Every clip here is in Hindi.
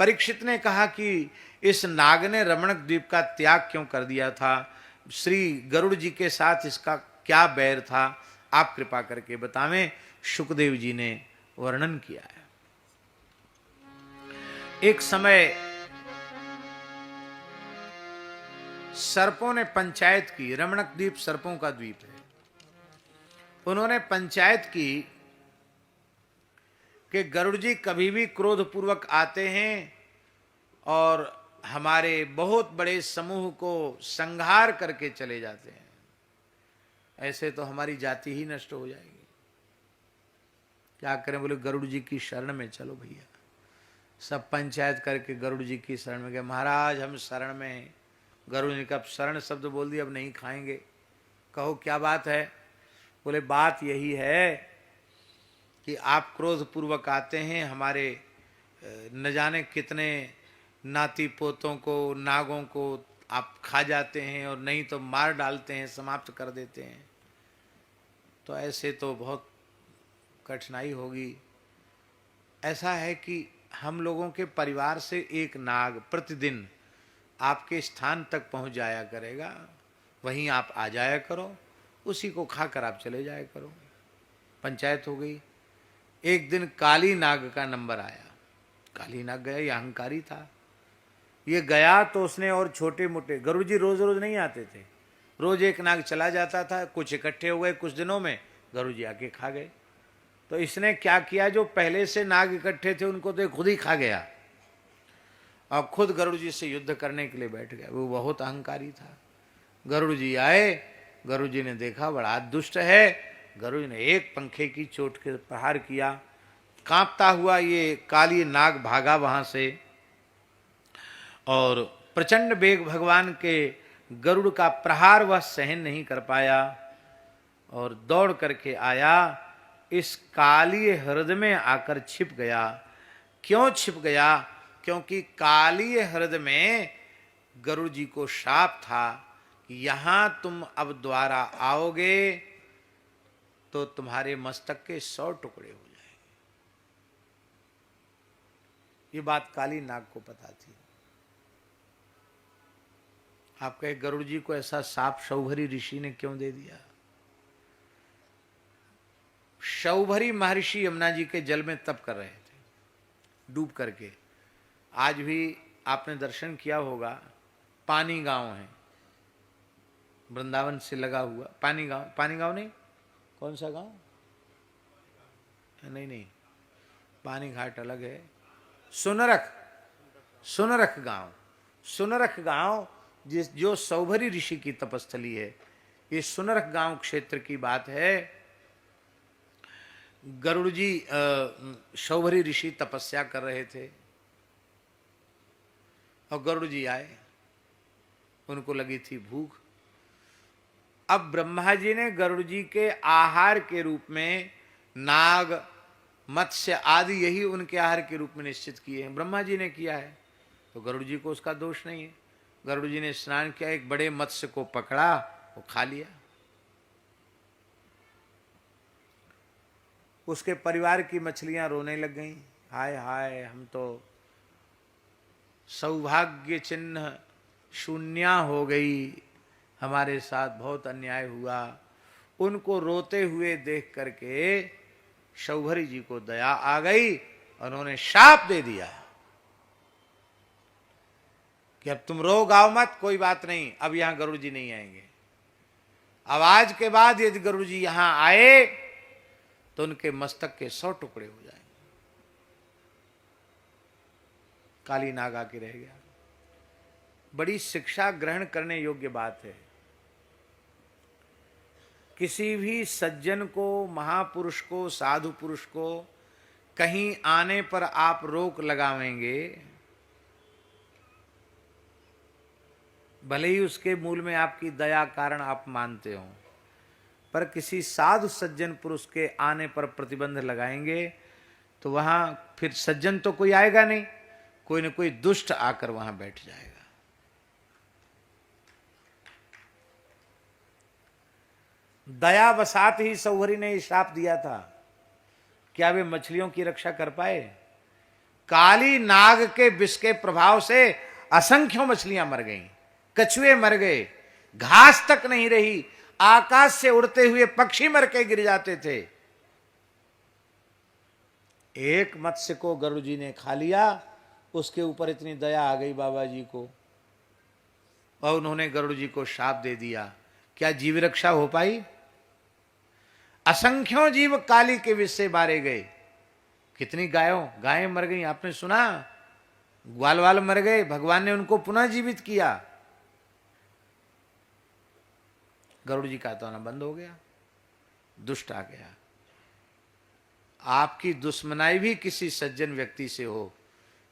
परीक्षित ने कहा कि इस नाग ने रमणक द्वीप का त्याग क्यों कर दिया था, श्री गरुड़ जी के साथ इसका क्या बैर था, आप कृपा करके बतावें। शुकदेव जी ने वर्णन किया है। एक समय सर्पों ने पंचायत की, रमणक द्वीप सर्पों का द्वीप है, उन्होंने पंचायत की कि गरुड़ जी कभी भी क्रोधपूर्वक आते हैं और हमारे बहुत बड़े समूह को संहार करके चले जाते हैं, ऐसे तो हमारी जाति ही नष्ट हो जाएगी। क्या करें, बोले गरुड़ जी की शरण में चलो भैया। सब पंचायत करके गरुड़ जी की शरण में गए। महाराज हम शरण में हैं। गरुड़ जी का शरण शब्द बोल दिया, अब नहीं खाएंगे। कहो क्या बात है। बोले बात यही है कि आप क्रोध पूर्वक आते हैं, हमारे न जाने कितने नाती पोतों को, नागों को आप खा जाते हैं, और नहीं तो मार डालते हैं, समाप्त कर देते हैं। तो ऐसे तो बहुत कठिनाई होगी। ऐसा है कि हम लोगों के परिवार से एक नाग प्रतिदिन आपके स्थान तक पहुंच जाया करेगा, वहीं आप आ जाया करो, उसी को खाकर आप चले जाया करो। पंचायत हो गई। एक दिन काली नाग का नंबर आया। काली नाग गया, ये अहंकारी था। ये गया तो उसने और छोटे मोटे, गरुड़ जी रोज रोज नहीं आते थे, रोज एक नाग चला जाता था। कुछ इकट्ठे हो गए, कुछ दिनों में गरुड़ जी आके खा गए। तो इसने क्या किया, जो पहले से नाग इकट्ठे थे उनको तो खुद ही खा गया, और खुद गरुड़ जी से युद्ध करने के लिए बैठ गया। वो बहुत अहंकारी था। गरुड़ जी आए, गरुड़ जी ने देखा बड़ा दुष्ट है। गरुड़ जी ने एक पंखे की चोट के प्रहार किया। कांपता हुआ ये काली नाग भागा वहां से, और प्रचंड वेग भगवान के गरुड़ का प्रहार वह सहन नहीं कर पाया, और दौड़ करके आया, इस काली हृदय में आकर छिप गया। क्यों छिप गया, क्योंकि काली हृदय में गरुड़ जी को शाप था कि यहां तुम अब द्वारा आओगे तो तुम्हारे मस्तक के 100 टुकड़े हो जाएंगे। ये बात काली नाग को पता थी। आप कहे गरुड़ जी को ऐसा साप शौभरी ऋषि ने क्यों दे दिया। शौभरी महर्षि यमुना जी के जल में तप कर रहे थे, डूब करके। आज भी आपने दर्शन किया होगा, पानी गांव है, वृंदावन से लगा हुआ पानी गांव। पानी गांव नहीं, कौन सा गांव, नहीं, पानी घाट अलग है। सुनरख गांव, सुनरख गांव जो शौभरी ऋषि की तपस्थली है। ये सुनरख गांव क्षेत्र की बात है। गरुड़ जी शौभरी ऋषि तपस्या कर रहे थे, और गरुड़ जी आए, उनको लगी थी भूख। अब ब्रह्मा जी ने गरुड़ जी के आहार के रूप में नाग, मत्स्य आदि यही उनके आहार के रूप में निश्चित किए हैं, ब्रह्मा जी ने किया है, तो गरुड़ जी को उसका दोष नहीं है। गरुड़ जी ने स्नान किया, एक बड़े मत्स्य को पकड़ा, वो खा लिया। उसके परिवार की मछलियां रोने लग गईं, हाय हाय हम तो सौभाग्य चिन्ह शून्या हो गई, हमारे साथ बहुत अन्याय हुआ। उनको रोते हुए देख करके शौभरी जी को दया आ गई, उन्होंने शाप दे दिया कि अब तुम रो गाओ मत, कोई बात नहीं, अब यहां गरुड़ जी नहीं आएंगे। अब आज के बाद यदि गरुड़ जी यहां आए तो उनके मस्तक के 100 टुकड़े हो जाएंगे। काली नाग आके रह गया। बड़ी शिक्षा ग्रहण करने योग्य बात है। किसी भी सज्जन को, महापुरुष को, साधु पुरुष को कहीं आने पर आप रोक लगावेंगे, भले ही उसके मूल में आपकी दया कारण आप मानते हो, पर किसी साधु सज्जन पुरुष के आने पर प्रतिबंध लगाएंगे तो वहां फिर सज्जन तो कोई आएगा नहीं, कोई न कोई दुष्ट आकर वहां बैठ जाएगा। दया बसात ही शौभरी ने श्राप दिया था, क्या वे मछलियों की रक्षा कर पाए। काली नाग के विष के प्रभाव से असंख्यों मछलियां मर गईं, कछुए मर गए, घास तक नहीं रही, आकाश से उड़ते हुए पक्षी मर के गिर जाते थे। एक मत्स्य को गरुड़ जी ने खा लिया, उसके ऊपर इतनी दया आ गई बाबा जी को, और उन्होंने गरुड़ जी को शाप दे दिया। क्या जीव रक्षा हो पाई? असंख्यों जीव काली के विष से मारे गए। कितनी गायें मर गई, आपने सुना? ग्वाल वाल मर गए, भगवान ने उनको पुनः जीवित किया। गरुड़ जी का तो आना बंद हो गया, दुष्ट आ गया। आपकी दुश्मनाई भी किसी सज्जन व्यक्ति से हो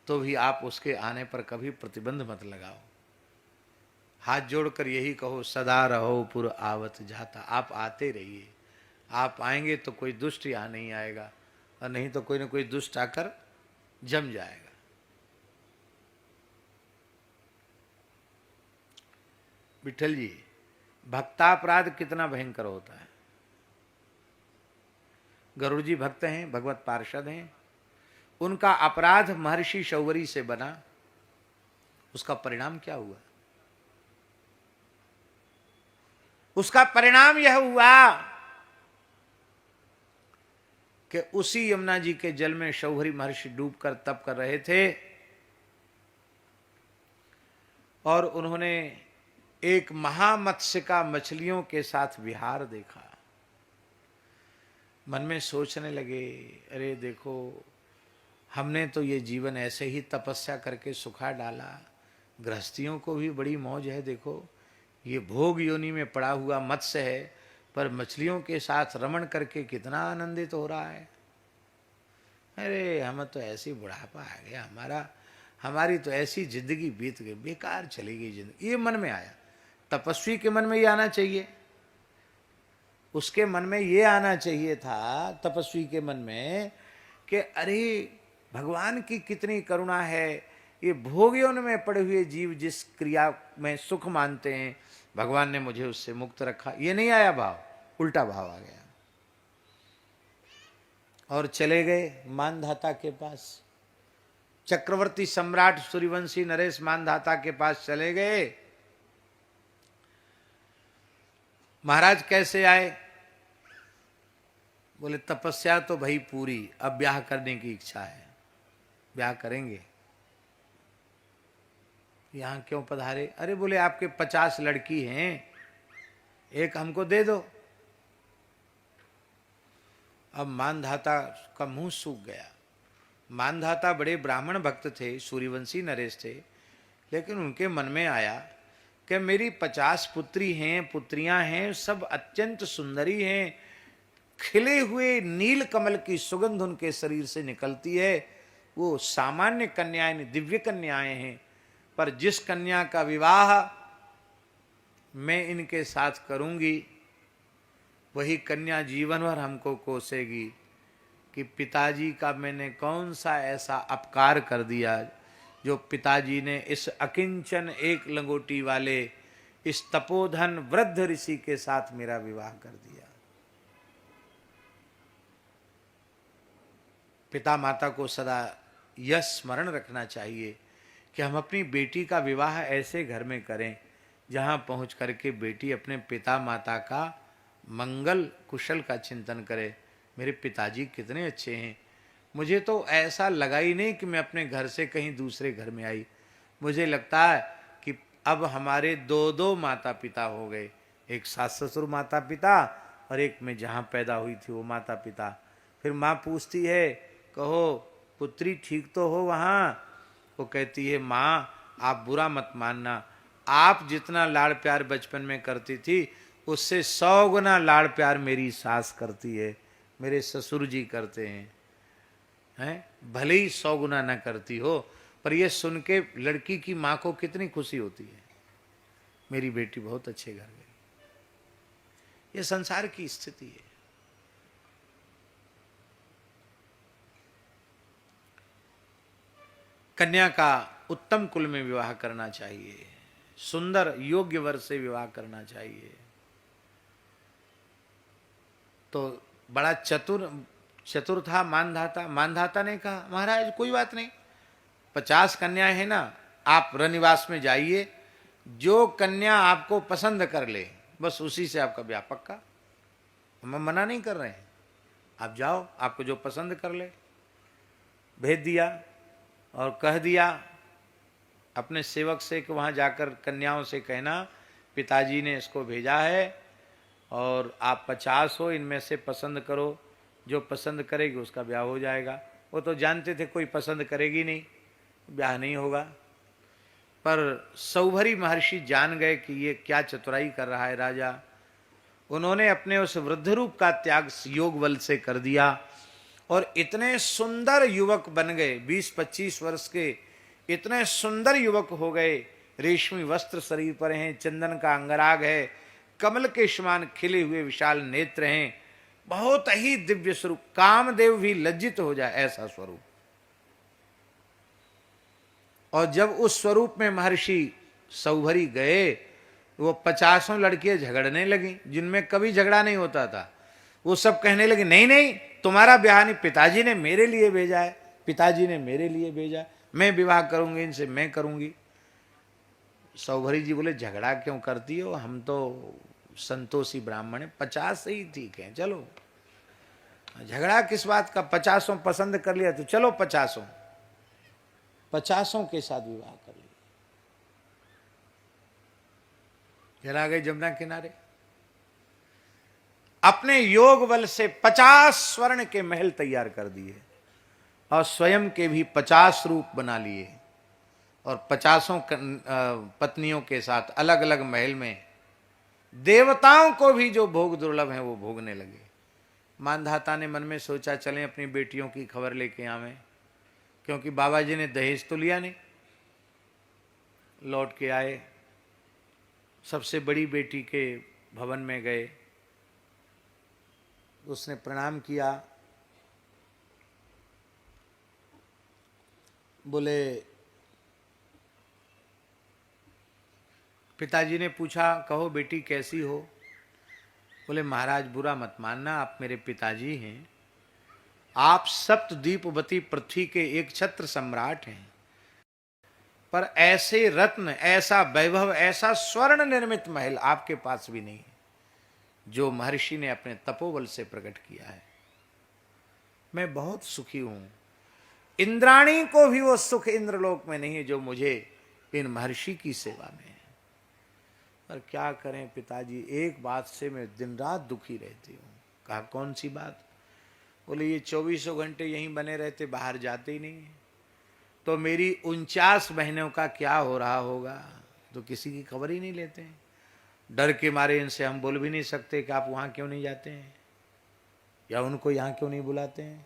तो भी आप उसके आने पर कभी प्रतिबंध मत लगाओ। हाथ जोड़कर यही कहो, सदा रहो पुर आवत जाता। आप आते रहिए, आप आएंगे तो कोई दुष्ट यहाँ नहीं आएगा, और नहीं तो कोई ना कोई दुष्ट आकर जम जाएगा। विठल जी, भक्तापराध कितना भयंकर होता है। गरुड़ जी भक्त हैं, भगवत पार्षद हैं, उनका अपराध महर्षि शौवरी से बना, उसका परिणाम क्या हुआ? उसका परिणाम यह हुआ कि उसी यमुना जी के जल में शौवरी महर्षि डूबकर तप कर रहे थे, और उन्होंने एक महामत्स्य का मछलियों के साथ विहार देखा। मन में सोचने लगे, अरे देखो, हमने तो ये जीवन ऐसे ही तपस्या करके सुखा डाला, गृहस्थियों को भी बड़ी मौज है, देखो ये भोग योनि में पड़ा हुआ मत्स्य है, पर मछलियों के साथ रमण करके कितना आनंदित हो रहा है। अरे हम तो ऐसी बुढ़ापा आ गया, हमारी तो ऐसी जिंदगी बीत गई, बेकार चली गई जिंदगी। ये मन में आया। तपस्वी के मन में ये आना चाहिए, उसके मन में ये आना चाहिए था, तपस्वी के मन में, कि अरे भगवान की कितनी करुणा है, ये भोगियों में पड़े हुए जीव जिस क्रिया में सुख मानते हैं, भगवान ने मुझे उससे मुक्त रखा। ये नहीं आया भाव, उल्टा भाव आ गया। और चले गए मानधाता के पास। चक्रवर्ती सम्राट सूर्यवंशी नरेश मानधाता के पास चले गए। महाराज कैसे आए? बोले तपस्या तो भाई पूरी, अब ब्याह करने की इच्छा है, ब्याह करेंगे। यहां क्यों पधारे? अरे बोले आपके 50 लड़की हैं, एक हमको दे दो। अब मानधाता का मुंह सूख गया। मानधाता बड़े ब्राह्मण भक्त थे, सूर्यवंशी नरेश थे, लेकिन उनके मन में आया कि मेरी 50 पुत्री हैं, पुत्रियां हैं, सब अत्यंत सुंदरी हैं, खिले हुए नील कमल की सुगंध उनके शरीर से निकलती है, वो सामान्य कन्याएं, दिव्य कन्याएं हैं, पर जिस कन्या का विवाह मैं इनके साथ करूंगी, वही कन्या जीवन भर हमको कोसेगी कि पिताजी का मैंने कौन सा ऐसा अपकार कर दिया जो पिताजी ने इस अकिंचन एक लंगोटी वाले इस तपोधन वृद्ध ऋषि के साथ मेरा विवाह कर दिया। पिता माता को सदा यह स्मरण रखना चाहिए कि हम अपनी बेटी का विवाह ऐसे घर में करें जहां पहुंच करके बेटी अपने पिता माता का मंगल कुशल का चिंतन करे। मेरे पिताजी कितने अच्छे हैं, मुझे तो ऐसा लगा ही नहीं कि मैं अपने घर से कहीं दूसरे घर में आई। मुझे लगता है कि अब हमारे दो दो माता पिता हो गए, एक सास ससुर माता पिता और एक मैं जहाँ पैदा हुई थी वो माता पिता। फिर माँ पूछती है, कहो पुत्री ठीक तो हो वहाँ? वो कहती है, माँ आप बुरा मत मानना, आप जितना लाड़ प्यार बचपन में करती थी उससे 100 गुना लाड़ प्यार मेरी सास करती है, मेरे ससुर जी करते हैं, भले ही 100 गुना न करती हो, पर यह सुन के लड़की की माँ को कितनी खुशी होती है, मेरी बेटी बहुत अच्छे घर गई। यह संसार की स्थिति है। कन्या का उत्तम कुल में विवाह करना चाहिए, सुंदर योग्य वर से विवाह करना चाहिए। तो बड़ा चतुर था मानधाता। मानधाता ने कहा, महाराज कोई बात नहीं, 50 कन्याएं हैं ना, आप रनिवास में जाइए, जो कन्या आपको पसंद कर ले बस उसी से आपका ब्याह पक्का। हम मना नहीं कर रहे हैं, आप जाओ, आपको जो पसंद कर ले। भेज दिया और कह दिया अपने सेवक से कि वहाँ जाकर कन्याओं से कहना पिताजी ने इसको भेजा है और आप 50 हो, इनमें से पसंद करो, जो पसंद करेगी उसका ब्याह हो जाएगा। वो तो जानते थे कोई पसंद करेगी नहीं, ब्याह नहीं होगा। पर सौभरी महर्षि जान गए कि ये क्या चतुराई कर रहा है राजा। उन्होंने अपने उस वृद्ध रूप का त्याग योग बल से कर दिया और इतने सुंदर युवक बन गए, 20-25 वर्ष के इतने सुंदर युवक हो गए। रेशमी वस्त्र शरीर पर हैं, चंदन का अंगराग है, कमल के समान खिले हुए विशाल नेत्र हैं, बहुत ही दिव्य स्वरूप, कामदेव भी लज्जित हो जाए ऐसा स्वरूप। और जब उस स्वरूप में महर्षि सौभरी गए, वो 50 लड़कियां झगड़ने लगी जिनमें कभी झगड़ा नहीं होता था। वो सब कहने लगे नहीं नहीं, तुम्हारा ब्याह नहीं, पिताजी ने मेरे लिए भेजा है, पिताजी ने मेरे लिए भेजा, मैं विवाह करूंगी इनसे, मैं करूंगी। सौभरी जी बोले झगड़ा क्यों करती हो, हम तो संतोषी ब्राह्मण है, 50 ही ठीक है, चलो झगड़ा किस बात का, 50 पसंद कर लिया तो चलो 50 के साथ विवाह कर लिया। चला गए जमुना किनारे, अपने योग बल से 50 स्वर्ण के महल तैयार कर दिए और स्वयं के भी 50 रूप बना लिए और 50 पत्नियों के साथ अलग अलग महल में देवताओं को भी जो भोग दुर्लभ हैं वो भोगने लगे। मानधाता ने मन में सोचा चलें अपनी बेटियों की खबर लेके आवें, क्योंकि बाबा जी ने दहेज तो लिया नहीं। लौट के आए, सबसे बड़ी बेटी के भवन में गए, उसने प्रणाम किया, बोले पिताजी ने पूछा कहो बेटी कैसी हो। बोले महाराज बुरा मत मानना, आप मेरे पिताजी हैं, आप सप्तद्वीपवती पृथ्वी के एक छत्र सम्राट हैं, पर ऐसे रत्न, ऐसा वैभव, ऐसा स्वर्ण निर्मित महल आपके पास भी नहीं है जो महर्षि ने अपने तपोबल से प्रकट किया है। मैं बहुत सुखी हूं, इंद्राणी को भी वो सुख इंद्रलोक में नहीं है जो मुझे इन महर्षि की सेवा में है। पर क्या करें पिताजी, एक बात से मैं दिन रात दुखी रहती हूँ। कहा कौन सी बात। बोले ये 24 घंटे यहीं बने रहते, बाहर जाते ही नहीं, तो मेरी 49 बहनों का क्या हो रहा होगा, तो किसी की खबर ही नहीं लेते हैं। डर के मारे इनसे हम बोल भी नहीं सकते कि आप वहाँ क्यों नहीं जाते हैं या उनको यहाँ क्यों नहीं बुलाते हैं।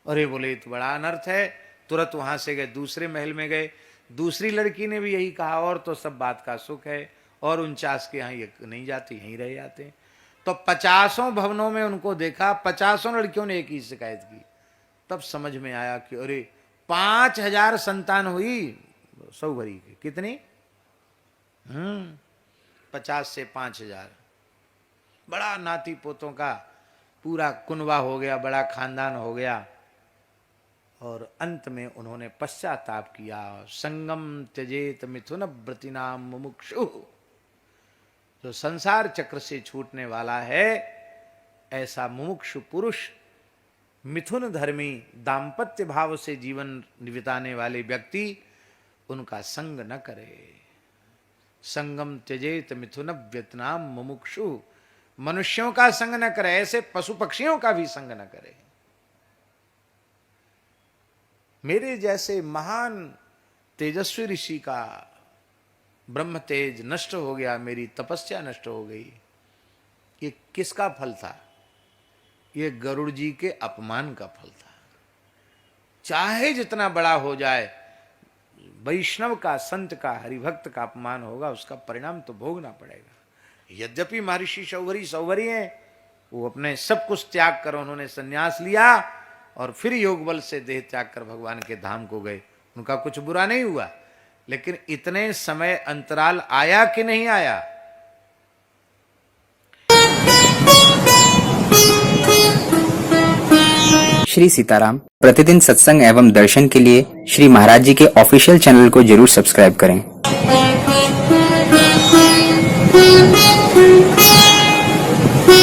अरे बोले तो बड़ा अनर्थ है। तुरंत वहाँ से गए, दूसरे महल में गए, दूसरी लड़की ने भी यही कहा, और तो सब बात का सुख है, और 49 के यहाँ ये नहीं जाते, यहीं रह जाते हैं। तो 50 भवनों में उनको देखा, 50 लड़कियों ने एक ही शिकायत की। तब समझ में आया कि अरे 5000 संतान हुई सौभरी की। कितनी? 50 से 5000, बड़ा नाती पोतों का पूरा कुनबा हो गया, बड़ा खानदान हो गया। और अंत में उन्होंने पश्चाताप किया, संगम त्यजेत मिथुन व्रतिनाम मुमुक्षु। जो संसार चक्र से छूटने वाला है, ऐसा मुमुक्षु पुरुष, मिथुन धर्मी, दाम्पत्य भाव से जीवन बिताने वाले व्यक्ति उनका संग न करे। संगम त्यजेत मिथुन व्यतनाम मुमुक्षु, मनुष्यों का संग न करे, ऐसे पशु पक्षियों का भी संग न करे। मेरे जैसे महान तेजस्वी ऋषि का ब्रह्म तेज नष्ट हो गया, मेरी तपस्या नष्ट हो गई। ये किसका फल था? ये गरुड़ जी के अपमान का फल था। चाहे जितना बड़ा हो जाए, वैष्णव का, संत का, हरिभक्त का अपमान होगा, उसका परिणाम तो भोगना पड़ेगा। यद्यपि महर्षि सौभरी हैं, वो अपने सब कुछ त्याग कर उन्होंने संन्यास लिया और फिर योग बल से देह त्याग कर भगवान के धाम को गए। उनका कुछ बुरा नहीं हुआ, लेकिन इतने समय अंतराल आया कि नहीं आया? श्री सीताराम। प्रतिदिन सत्संग एवं दर्शन के लिए श्री महाराज जी के ऑफिशियल चैनल को जरूर सब्सक्राइब करें।